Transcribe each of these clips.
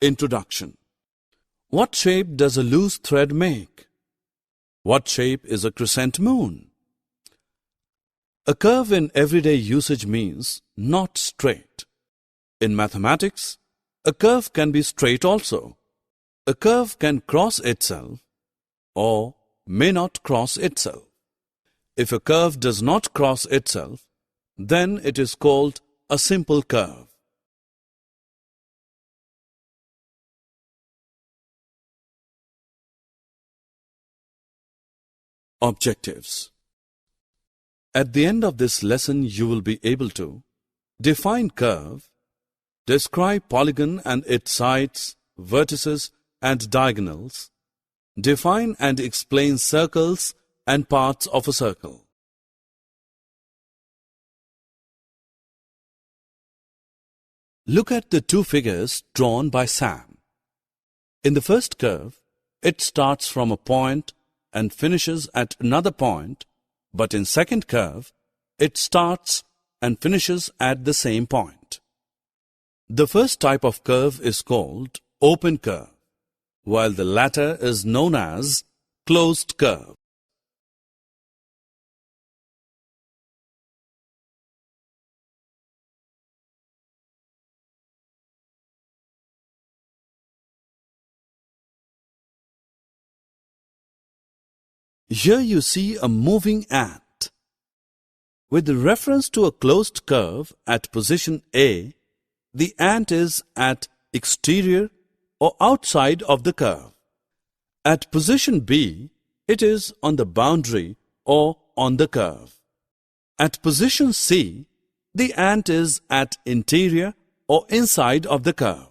Introduction. What shape does a loose thread make? What shape is a crescent moon? A curve in everyday usage means not straight. In mathematics, a curve can be straight also. A curve can cross itself or may not cross itself. If a curve does not cross itself, then it is called a simple curve. Objectives. At the end of this lesson, you will be able to define curve, describe polygon and its sides, vertices and diagonals, define and explain circles and parts of a circle. Look at the two figures drawn by Sam. In the first curve, it starts from a point and finishes at another point, but in second curve, it starts and finishes at the same point. The first type of curve is called open curve, while the latter is known as closed curve. Here you see a moving ant. With reference to a closed curve at position A, the ant is at exterior or outside of the curve. At position B, it is on the boundary or on the curve. At position C, the ant is at interior or inside of the curve.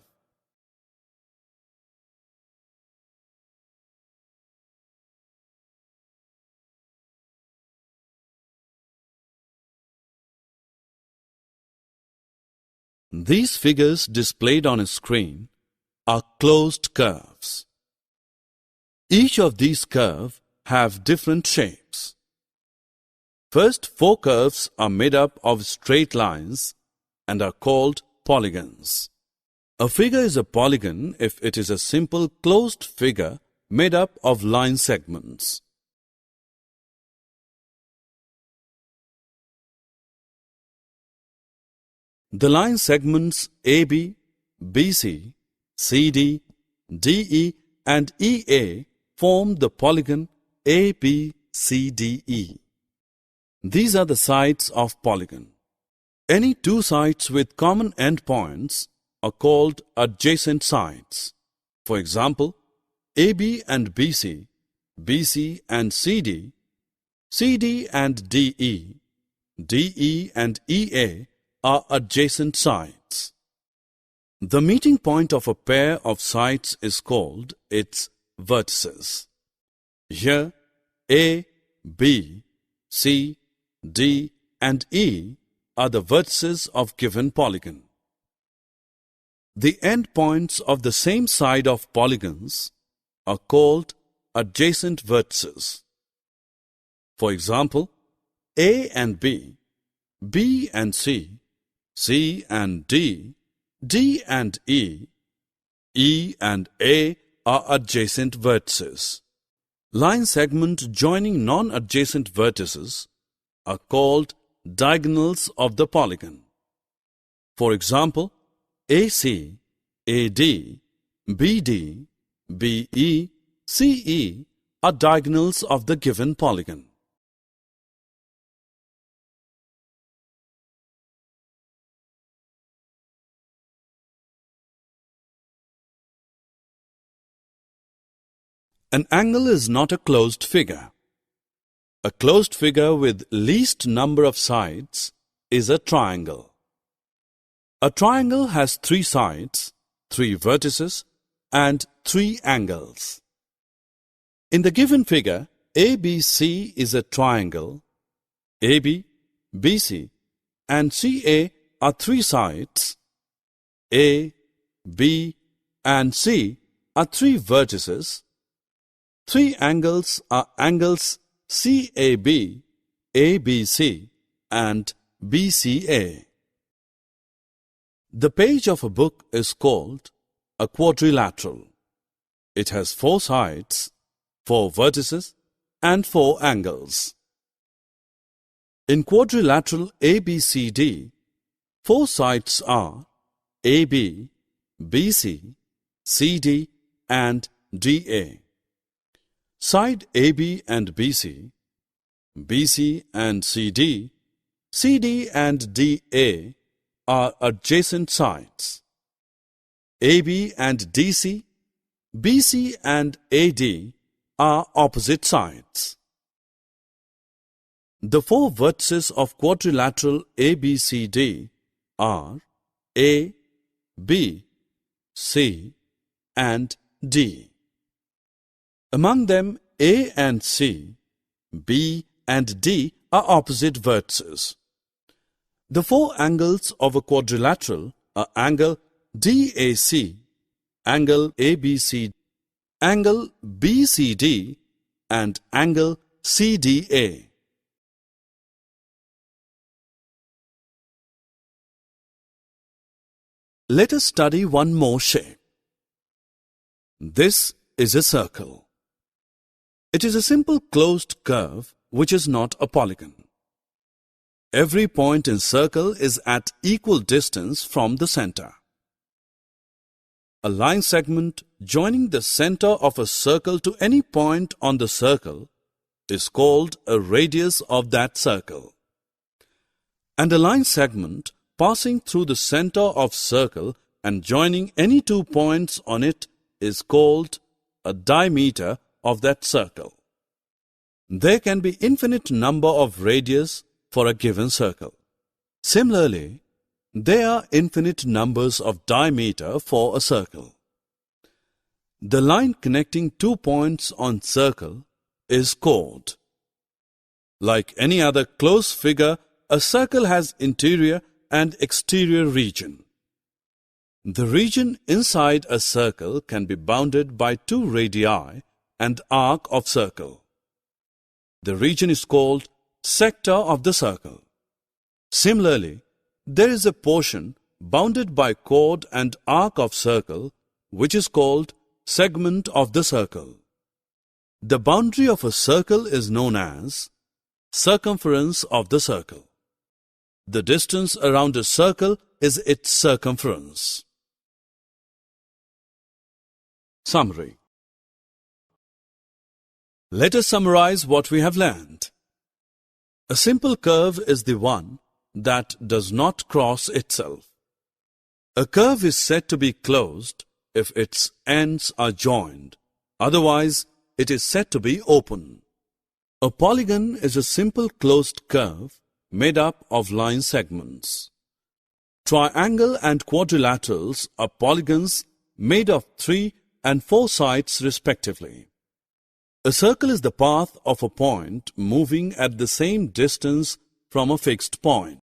These figures displayed on a screen are closed curves. Each of these curves have different shapes. First, 4 curves are made up of straight lines and are called polygons. A figure is a polygon if it is a simple closed figure made up of line segments. The line segments AB, BC, CD, DE and EA form the polygon ABCDE. These are the sides of polygon. Any two sides with common endpoints are called adjacent sides. For example, AB and BC, BC and CD, CD and DE, DE and EA are adjacent sides. The meeting point of a pair of sides is called its vertices. Here, A, B, C, D and E are the vertices of given polygon. The endpoints of the same side of polygons are called adjacent vertices. For example, A and B, B and C, C and D, D and E, E and A are adjacent vertices. Line segments joining non-adjacent vertices are called diagonals of the polygon. For example, AC, AD, BD, BE, CE are diagonals of the given polygon. An angle is not a closed figure. A closed figure with least number of sides is a triangle. A triangle has 3 sides, 3 vertices, and 3 angles. In the given figure, ABC is a triangle. AB, BC, and CA are 3 sides. A, B, and C are 3 vertices. 3 angles are angles CAB, ABC, and BCA. The page of a book is called a quadrilateral. It has 4 sides, 4 vertices, and 4 angles. In quadrilateral ABCD, 4 sides are AB, BC, CD, and DA. Side AB and BC, BC and CD, CD and DA are adjacent sides. AB and DC, BC and AD are opposite sides. The 4 vertices of quadrilateral ABCD are A, B, C, and D. Among them, A and C, B and D are opposite vertices. The 4 angles of a quadrilateral are angle DAC, angle ABC, angle BCD, and angle CDA. Let us study one more shape. This is a circle. It is a simple closed curve which is not a polygon. Every point in circle is at equal distance from the center. A line segment joining the center of a circle to any point on the circle is called a radius of that circle. And a line segment passing through the center of circle and joining any 2 points on it is called a diameter of that circle. There can be infinite number of radius for a given circle. Similarly, there are infinite numbers of diameter for a circle. The line connecting 2 points on circle is chord. Like any other closed figure, a circle has interior and exterior region. The region inside a circle can be bounded by 2 radii and arc of circle. The region is called sector of the circle. Similarly, there is a portion bounded by chord and arc of circle which is called segment of the circle. The boundary of a circle is known as circumference of the circle. The distance around a circle is its circumference. Summary. Let us summarize what we have learned. A simple curve is the one that does not cross itself. A curve is said to be closed if its ends are joined. Otherwise, it is said to be open. A polygon is a simple closed curve made up of line segments. Triangle and quadrilaterals are polygons made of 3 and 4 sides respectively. A circle is the path of a point moving at the same distance from a fixed point.